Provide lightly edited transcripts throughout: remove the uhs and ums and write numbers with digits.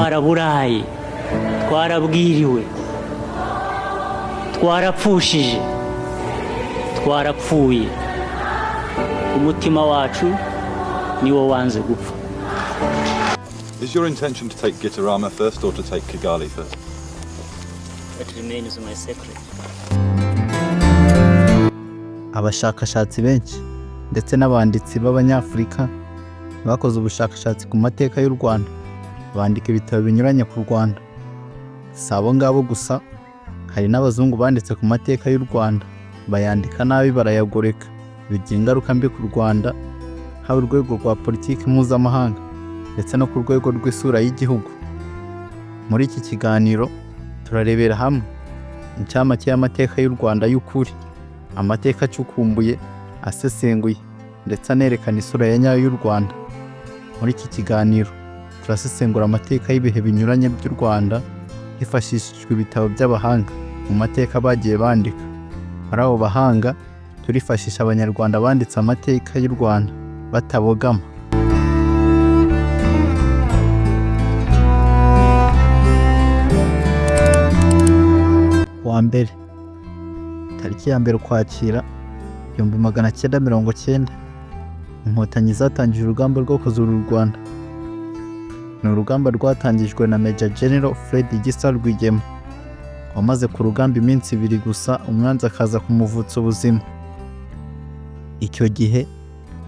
Twaraburaye, twarabwiriwe, twarapfushije, twarapfuye. Umutima wacu niwo wanze gupfa. Is your intention to take Gitarama first or to take Kigali first? That remains my secret. Abashakashatsi benshi ndetse n'abanditsi b'Abanyafurika bakoze ubushakashatsi ku mateka y'u Rwanda, bandika ibitabo binyuranye ku Rwanda. Si abo ngabo gusa, hari n'abazungu banditse ku mateka y'u Rwanda, bayandika nabi, barayagoreka, bigira ingaruka mbi ku Rwanda, haba urwego rwa politiki mpuzamahanga ndetse no ku rwego rw'isura y'igihugu. Muri iki kiganiro turarebera hamwe incamake y'amateka y'u Rwanda y'ukuri, amateka acukumbuye, asesenguye ndetse anerekana isura ya nyayo y'u Rwanda. Muri iki kiganiro turasesengura amateka y'ibihe binyuranye by'u Rwanda hifashishijwe ibitabo by'abahanga mu mateka bagiye bandika. Muri abo bahanga turifashisha Abanyarwanda banditse amateka y'u Rwanda batabogama. Wa mbere, tariki ya mbere Ukwakira 1990, Inkotanyi zatangije urugamba rwo kuzura u Rwanda. Ni urugamba rwatangijwe na Major General Fred Gisa Rwigema, wamaze ku rugamba iminsi 2 gusa umwanzi akaza kumuvutsa ubuzima. Icyo gihe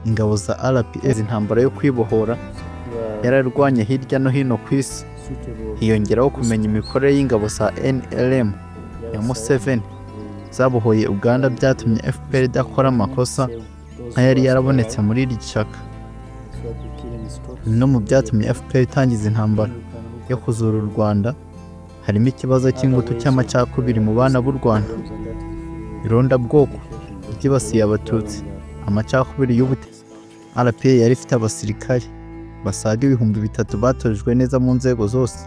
ingabo za RPF intambara yo kwibohora yararwanye hirya no hino ku isi, hiyongeraho kumenya imikorere y'ingabo za NLM ya Museveni zabohoye Uganda, byatumye FPR idakora amakosa nk'ayari yarabonetse muri iri shyaka. No mu byatumye FPR itangiza intambara yo kuzura u Rwanda harimo ikibazo cy'ingutu cy'amacakubiri mu bana b'u Rwanda, irondabwoko ryibasiye Abatutsi, amacakubiri y'ubute. RPA yari ifite abasirikari basaga 3,000 batojwe neza mu nzego zose.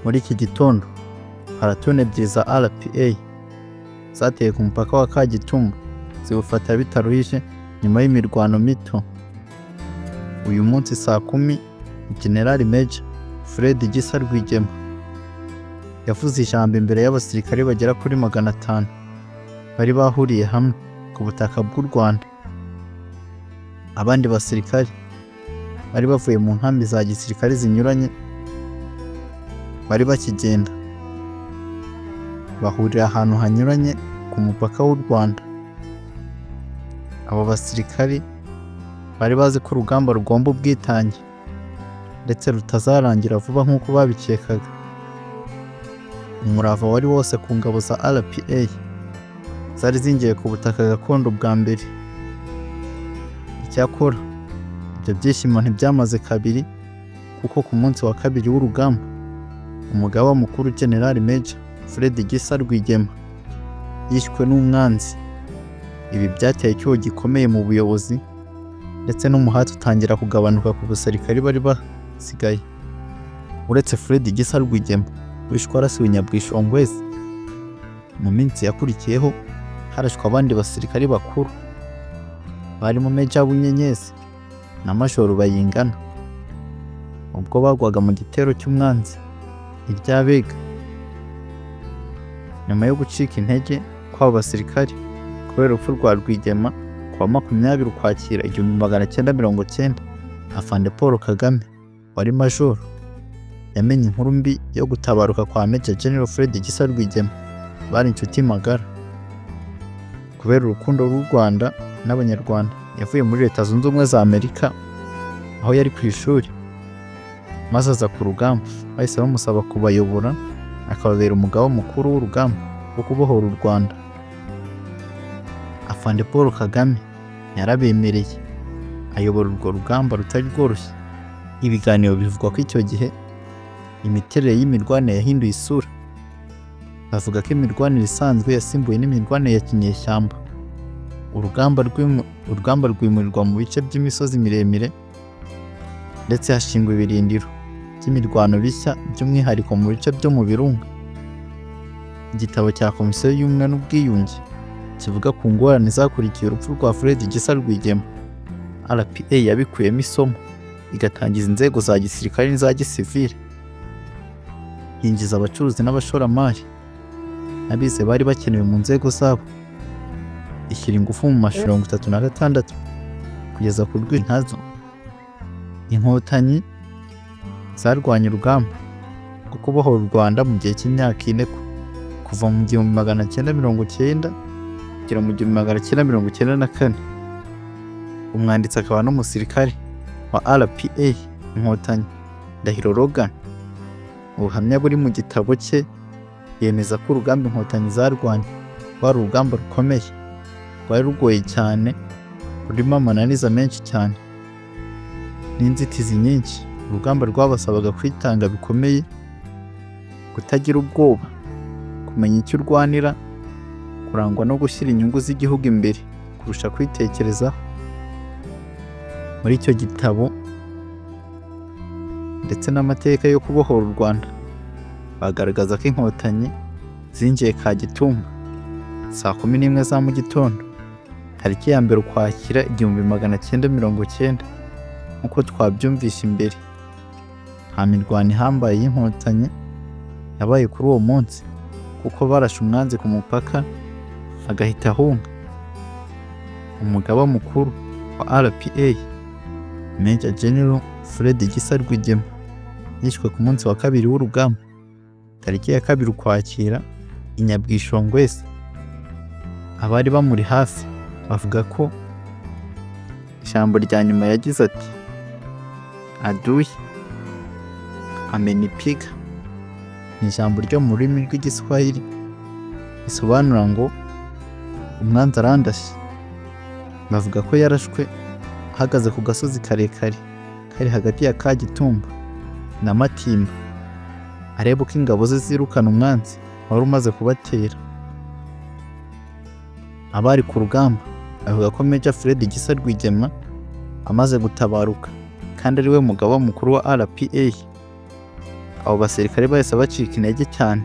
Muri iki gitondo haratune ebyiri za RPA zateye ku mupaka wa Kagitumba, ziwufata bitaruhije nyuma y'imirwano mito. Uyu munsi saa 10 General Major Fred Gisa Rwigema yavuze ijambo imbere y'abasirikari bagera kuri 500 bari bahuriye hamwe ku butaka bw'u Rwanda. Abandi basirikari bari bavuye mu nkambi za gisirikari zinyuranye bari bakigenda, bahurira ahantu hanyuranye ku mupaka w'u Rwanda. Abo basirikari bari bazi ko urugamba rugomba ubwitange ndetse rutazarangira vuba nk'uko babikekaga. Umurava wari wose ku ngabo za RPA zari zingiye ku butaka gakondo bwa mbere. Icyakora ibyo byishimo ntibyamaze kabiri, kuko ku munsi wa kabiri w'urugamba umugaba mukuru General Major Fred Gisa Rwigema yishwe n'umwanzi. Ibi byateye icyuho gikomeye mu buyobozi ndetse n'umuhati utangira kugabanuka ku basirikari bari basigaye. Uretse Fred Gisa Rwigema wishwe arasiwe Nyabwishongwezi, mu minsi yakurikiyeho harashwe abandi basirikari bakuru barimo Major Bunyenyezi na Major Bayingana ubwo bagwaga mu gitero cy'umwanzi iryabega. Nyuma yo gucika intege kw'abo basirikari kubera urupfu rwa Rwigema kwa 20 Ukwakira 1990, Afande Paul Kagame wari major yamenye inkuru mbi yo gutabaruka kwa Major General Fred Gisa Rwigema. Bari inshuti magara. Kubera urukundo rw'u Rwanda n'Abanyarwanda, yavuye muri Leta Zunze Ubumwe za Amerika aho yari ku ishuri, maze aza ku rugamba. Bahise bamusaba kubayobora, akababera umugaba mukuru w'urugamba rwo kubohora u Rwanda. Afande Paul Kagame yarabemereye, ayobora urwo rugamba rutari rworoshye. Ibiganiro bivuga ko icyo gihe imiterere y'imirwanire yahinduye isura. Bavuga ko imirwanire isanzwe yasimbuye n'imirwanire ya kinyeshyamba. Urugamba rwimurirwa mu bice by'imisozi miremire ndetse hashingwa ibirindiro by'imirwano bishya, by'umwihariko mu bice byo mu birunga. Igitabo cya Komisiyo y'Ubumwe n'Ubwiyunge kivuga ku ngorane zakurikiye urupfu rwa Fred Gisa Rwigema. RPA yabikuyemo isomo igatangiza inzego za gisirikare n'iza gisivile, yinjiza abacuruzi n'abashoramari n'abize bari bakenewe mu nzego zabo, ishyira ingufu mu mashuri 36 kugeza ku rw'intazo. Inkotanyi zarwanye urugamba rwo kubohora u Rwanda mu gihe cy'imyaka 4 kuva mu 1990 kugera mu 1994. Umwanditsi akaba n'umusirikare wa RPA Inkotanyi Ndahiro Logan, ubuhamya buri mu gitabo cye yemeza ko urugamba Inkotanyi zarwanye rwari urugamba rukomeye, rwari rugoye cyane, rurimo amananiza menshi cyane n'inzitizi nyinshi. Urugamba rwabasabaga kwitanga bikomeye, kutagira ubwoba, kumenya icyo urwanira, kurangwa no gushyira inyungu z'igihugu imbere kurusha kwitekerezaho. Muri icyo gitabo ndetse n'amateka yo kubohora u Rwanda bagaragaza ko Inkotanyi zinjiye Kagitumba saa 11 za mu gitondo tariki ya 1 Ukwakira 1990 nk'uko twabyumvishe imbere. Nta mirwano ihambaye y'Inkotanyi yabaye kuri uwo munsi kuko barashe umwanzi ku mupaka agahita ahunga. Umugaba mukuru wa RPA Major General Fred Gisa Rwigema yishwe ku munsi wa 2 w'urugamba tariki ya 2 Ukwakira i Nyabwishongwese. Abari bamuri hafi bavuga ko ijambo rya nyuma yagize ati adui amenipiga, ni ijambo ryo mu rurimi rw'Igiswahili risobanura ngo umwanzi arandashe. Bavuga ko yarashwe ahagaze ku gasozi karekare kari hagati ya Kagitumba na Matimba areba uko ingabo ze zirukana umwanzi wari umaze kubatera. Abari ku rugamba bavuga ko Major Fred Gisa Rwigema amaze gutabaruka kandi ari we mugaba mukuru wa RPA, abo basirikare bahise bacika intege cyane,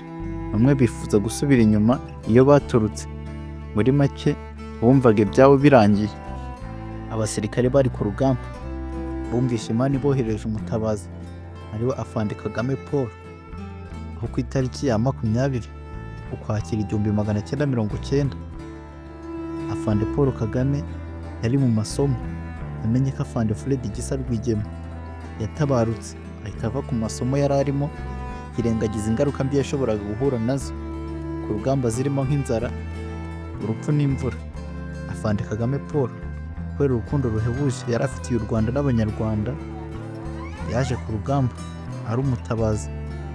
bamwe bifuza gusubira inyuma iyo baturutse. Muri make bumvaga ibyabo birangiye. Abasirikare bari ku rugamba bumvishe Imana ibohereje umutabazi ariwe Afande Kagame Paul, aho ku itariki ya 20 Ukwakira 1990 Afande Paul Kagame yari mu masomo. Yamenye ko Afande Fred Gisa Rwigema yatabarutse ahita ava ku masomo yari arimo, yirengagiza ingaruka mbi yashoboraga guhura nazo ku rugamba zirimo nk'inzara, urupfu n'imvura. Afande Kagame Paul kubera urukundo ruhebuje yari afitiye u Rwanda n'Abanyarwanda, yaje ku rugamba ari umutabazi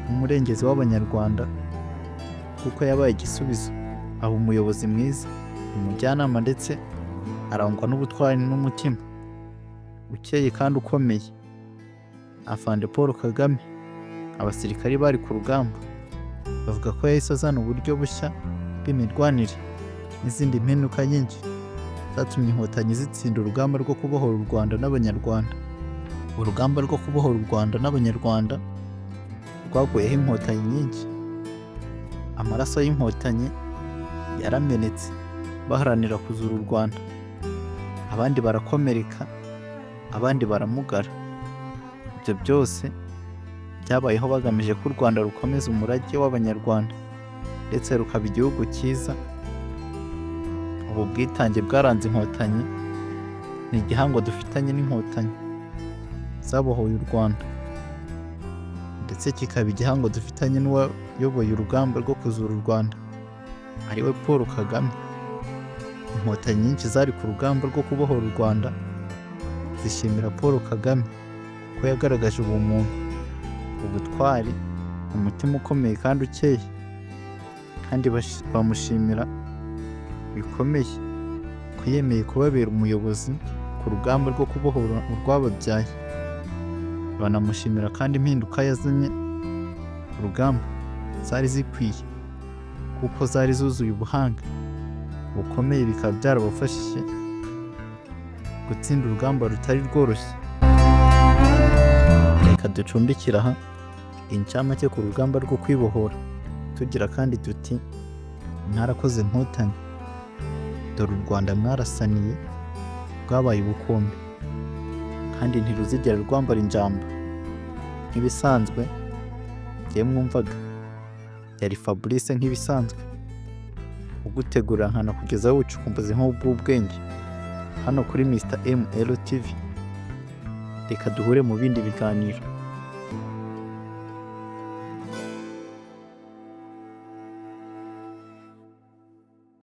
n'umurengezi w'Abanyarwanda kuko yabaye igisubizo, aba umuyobozi mwiza, umujyanama ndetse arangwa n'ubutwari n'umutima ukeye kandi ukomeye. Afande Paul Kagame, abasirikari bari ku rugamba bavuga ko yahise azana uburyo bushya bw'imirwanire n'izindi mpinduka nyinshi zatumye Inkotanyi zitsinda urugamba rwo kubohora u Rwanda n'Abanyarwanda. Urugamba rwo kubohora u Rwanda n'Abanyarwanda rwaguyeho Inkotanyi nyinshi. Amaraso y'Inkotanyi yaramenetse baharanira kuzura u Rwanda, abandi barakomereka, abandi baramugara. Ibyo byose byabayeho bagamije ko u Rwanda rukomeza umurage w'Abanyarwanda ndetse rukaba igihugu cyiza. Ubu bwitange bwaranze Inkotanyi ni igihango dufitanye n'Inkotanyi zabohoye u Rwanda, ndetse kikaba igihango dufitanye n'uwayoboye urugamba rwo kuzura u Rwanda ariwe Paul Kagame. Inkotanyi nyinshi zari ku rugamba rwo kubohora u Rwanda zishimira Paul Kagame ko yagaragaje ubumuntu, ubutwari, umutima ukomeye kandi ukeye, kandi bamushimira bikomeye ko yemeye kubabera umuyobozi ku rugamba rwo kubohora urwababyaye. Banamushimira kandi impinduka yazanye ku rugamba zari zikwiye kuko zari zuzuye ubuhanga bukomeye, bikaba byarabafashije gutsinda urugamba rutari rworoshye. Reka ducumbikira aha incamake ku rugamba rwo kwibohora tugira kandi tuti mwarakoze Inkotanyi, dore u Rwanda mwarasaniye rwabaye ubukombe kandi ntiruzigera rwambara injamba. Nk'ibisanzwe njye mwumvaga yari Fabrice nk'ibisanzwe, ugutegura nkanakugezaho ubucukumbuzi nk'ubw'ubwenge hano kuri Mr. ML TV. Reka duhure mu bindi biganiro.